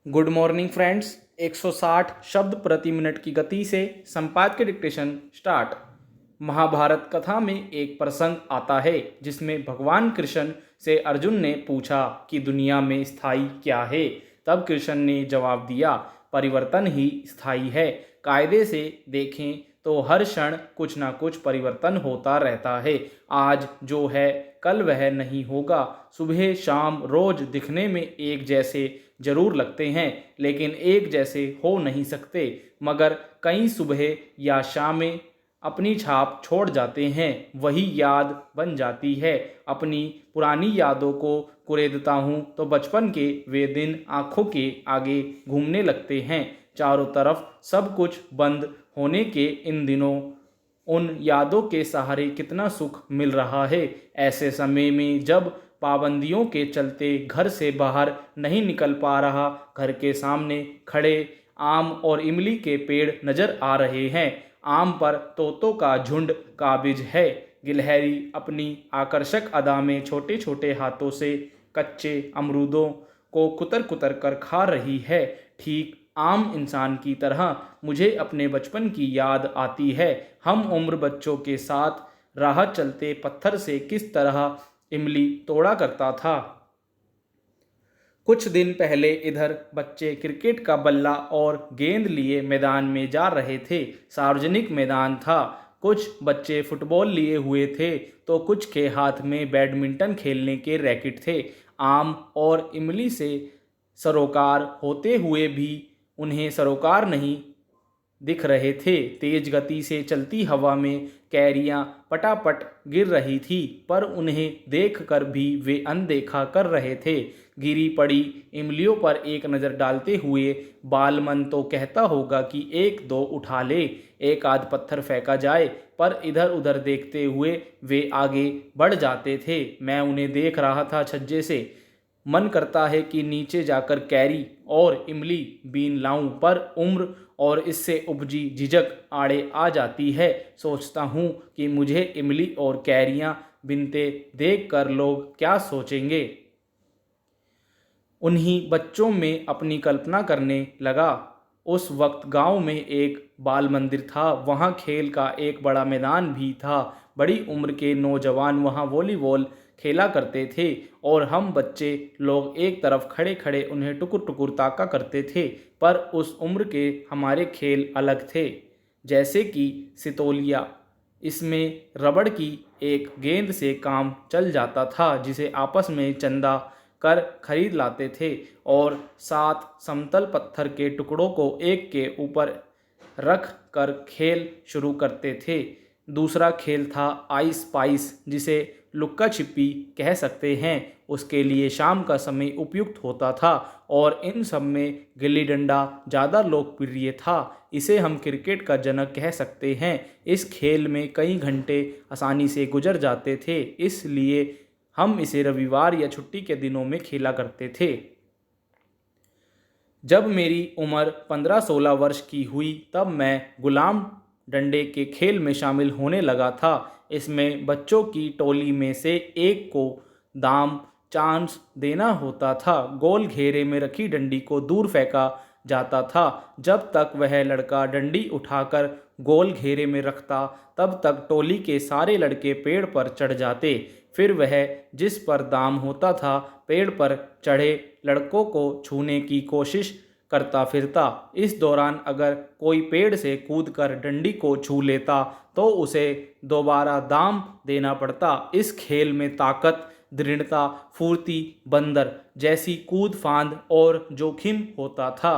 Good morning friends. 160 शब्द प्रति minute की गति से संपादकीय डिक्टेशन स्टार्ट। महाभारत कथा में एक प्रसंग आता है जिसमें भगवान कृष्ण से अर्जुन ने पूछा कि दुनिया में स्थायी क्या है। तब कृष्ण ने जवाब दिया, परिवर्तन ही स्थायी है। कायदे से देखें तो हर क्षण कुछ ना कुछ परिवर्तन होता रहता है। आज जो है कल वह नहीं होगा। सुबह शाम रोज दिखने में एक जैसे जरूर लगते हैं, लेकिन एक जैसे हो नहीं सकते। मगर कई सुबह या शामें अपनी छाप छोड़ जाते हैं, वही याद बन जाती है। अपनी पुरानी यादों को कुरेदता हूँ तो बचपन के वे दिन आंखों के आगे घूमने लगते हैं। चारों तरफ सब कुछ बंद होने के इन दिनों उन यादों के सहारे कितना सुख मिल रहा है। ऐसे समय में जब पाबंदियों के चलते घर से बाहर नहीं निकल पा रहा, घर के सामने खड़े आम और इमली के पेड़ नजर आ रहे हैं। आम पर तोतों का झुंड काबिज है। गिलहरी अपनी आकर्षक अदा में छोटे छोटे हाथों से कच्चे अमरूदों को कुतर कुतर कर खा रही है। ठीक आम इंसान की तरह मुझे अपने बचपन की याद आती है। हम उम्र बच्चों के साथ राह चलते पत्थर से किस तरह इमली तोड़ा करता था। कुछ दिन पहले इधर बच्चे क्रिकेट का बल्ला और गेंद लिए मैदान में जा रहे थे। सार्वजनिक मैदान था। कुछ बच्चे फुटबॉल लिए हुए थे तो कुछ के हाथ में बैडमिंटन खेलने के रैकेट थे। आम और इमली से सरोकार होते हुए भी उन्हें सरोकार नहीं दिख रहे थे। तेज गति से चलती हवा में कैरियां पटापट गिर रही थी, पर उन्हें देखकर भी वे अनदेखा कर रहे थे। गिरी पड़ी इमलियों पर एक नज़र डालते हुए बालमन तो कहता होगा कि एक दो उठा ले, एक आध पत्थर फेंका जाए, पर इधर उधर देखते हुए वे आगे बढ़ जाते थे। मैं उन्हें देख रहा था छज्जे से। मन करता है कि नीचे जाकर कैरी और इमली बीन लाऊं, पर उम्र और इससे उपजी झिझक आड़े आ जाती है। सोचता हूँ कि मुझे इमली और कैरियाँ बिनते देख कर लोग क्या सोचेंगे। उन्हीं बच्चों में अपनी कल्पना करने लगा। उस वक्त गांव में एक बाल मंदिर था। वहां खेल का एक बड़ा मैदान भी था। बड़ी उम्र के नौजवान वहां वॉलीबॉल खेला करते थे और हम बच्चे लोग एक तरफ खड़े खड़े उन्हें टुकुर टुकुर ताका करते थे। पर उस उम्र के हमारे खेल अलग थे, जैसे कि सितोलिया। इसमें रबड़ की एक गेंद से काम चल जाता था, जिसे आपस में चंदा कर खरीद लाते थे और 7 समतल पत्थर के टुकड़ों को एक के ऊपर रख कर खेल शुरू करते थे। दूसरा खेल था आइस पाइस, जिसे लुक्का छिपी कह सकते हैं। उसके लिए शाम का समय उपयुक्त होता था और इन सब में गिल्ली डंडा ज़्यादा लोकप्रिय था। इसे हम क्रिकेट का जनक कह सकते हैं। इस खेल में कई घंटे आसानी से गुजर जाते थे, इसलिए हम इसे रविवार या छुट्टी के दिनों में खेला करते थे। जब मेरी उम्र 15-16 वर्ष की हुई, तब मैं गुलाम डंडे के खेल में शामिल होने लगा था। इसमें बच्चों की टोली में से एक को दाम चांस देना होता था। गोल घेरे में रखी डंडी को दूर फेंका जाता था। जब तक वह लड़का डंडी उठाकर गोल घेरे में रखता, तब तक टोली के सारे लड़के पेड़ पर चढ़ जाते। फिर वह जिस पर दाम होता था, पेड़ पर चढ़े लड़कों को छूने की कोशिश करता फिरता। इस दौरान अगर कोई पेड़ से कूदकर डंडी को छू लेता तो उसे दोबारा दाम देना पड़ता। इस खेल में ताकत, दृढ़ता, फुर्ती, बंदर जैसी कूद फांद और जोखिम होता था।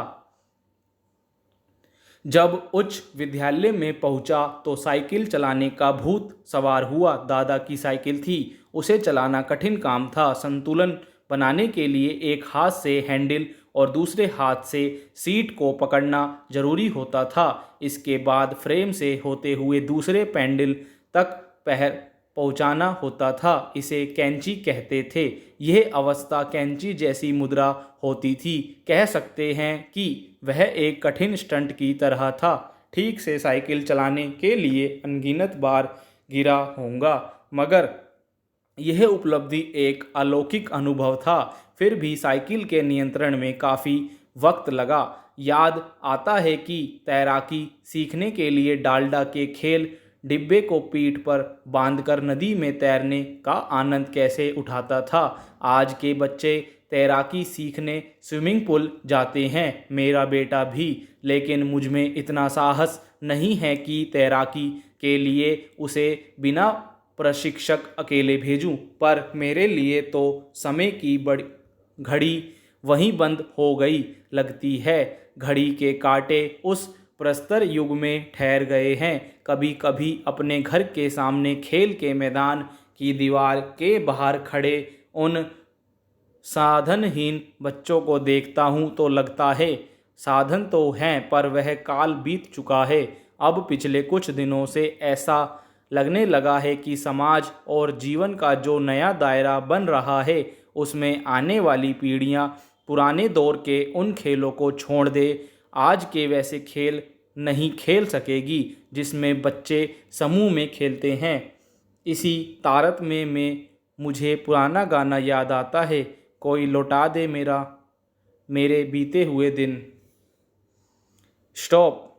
जब उच्च विद्यालय में पहुंचा तो साइकिल चलाने का भूत सवार हुआ। दादा की साइकिल थी, उसे चलाना कठिन काम था। संतुलन बनाने के लिए एक हाथ से हैंडल और दूसरे हाथ से सीट को पकड़ना जरूरी होता था। इसके बाद फ्रेम से होते हुए दूसरे पैडल तक पैर पहुंचाना होता था। इसे कैंची कहते थे। यह अवस्था कैंची जैसी मुद्रा होती थी। कह सकते हैं कि वह एक कठिन स्टंट की तरह था। ठीक से साइकिल चलाने के लिए अनगिनत बार गिरा होऊंगा, मगर यह उपलब्धि एक अलौकिक अनुभव था। फिर भी साइकिल के नियंत्रण में काफ़ी वक्त लगा। याद आता है कि तैराकी सीखने के लिए डालडा के खेल डिब्बे को पीठ पर बांधकर नदी में तैरने का आनंद कैसे उठाता था। आज के बच्चे तैराकी सीखने स्विमिंग पूल जाते हैं, मेरा बेटा भी, लेकिन मुझ में इतना साहस नहीं है कि तैराकी के लिए उसे बिना प्रशिक्षक अकेले भेजूं। पर मेरे लिए तो समय की बड़ी घड़ी वहीं बंद हो गई लगती है। घड़ी के कांटे उस प्रस्तर युग में ठहर गए हैं। कभी कभी अपने घर के सामने खेल के मैदान की दीवार के बाहर खड़े उन साधनहीन बच्चों को देखता हूँ तो लगता है साधन तो हैं पर वह काल बीत चुका है। अब पिछले कुछ दिनों से ऐसा लगने लगा है कि समाज और जीवन का जो नया दायरा बन रहा है उसमें आने वाली पीढ़ियां पुराने दौर के उन खेलों को छोड़ दे आज के वैसे खेल नहीं खेल सकेगी जिसमें बच्चे समूह में खेलते हैं। इसी तारतम्य में मुझे पुराना गाना याद आता है, कोई लौटा दे मेरे बीते हुए दिन। स्टॉप।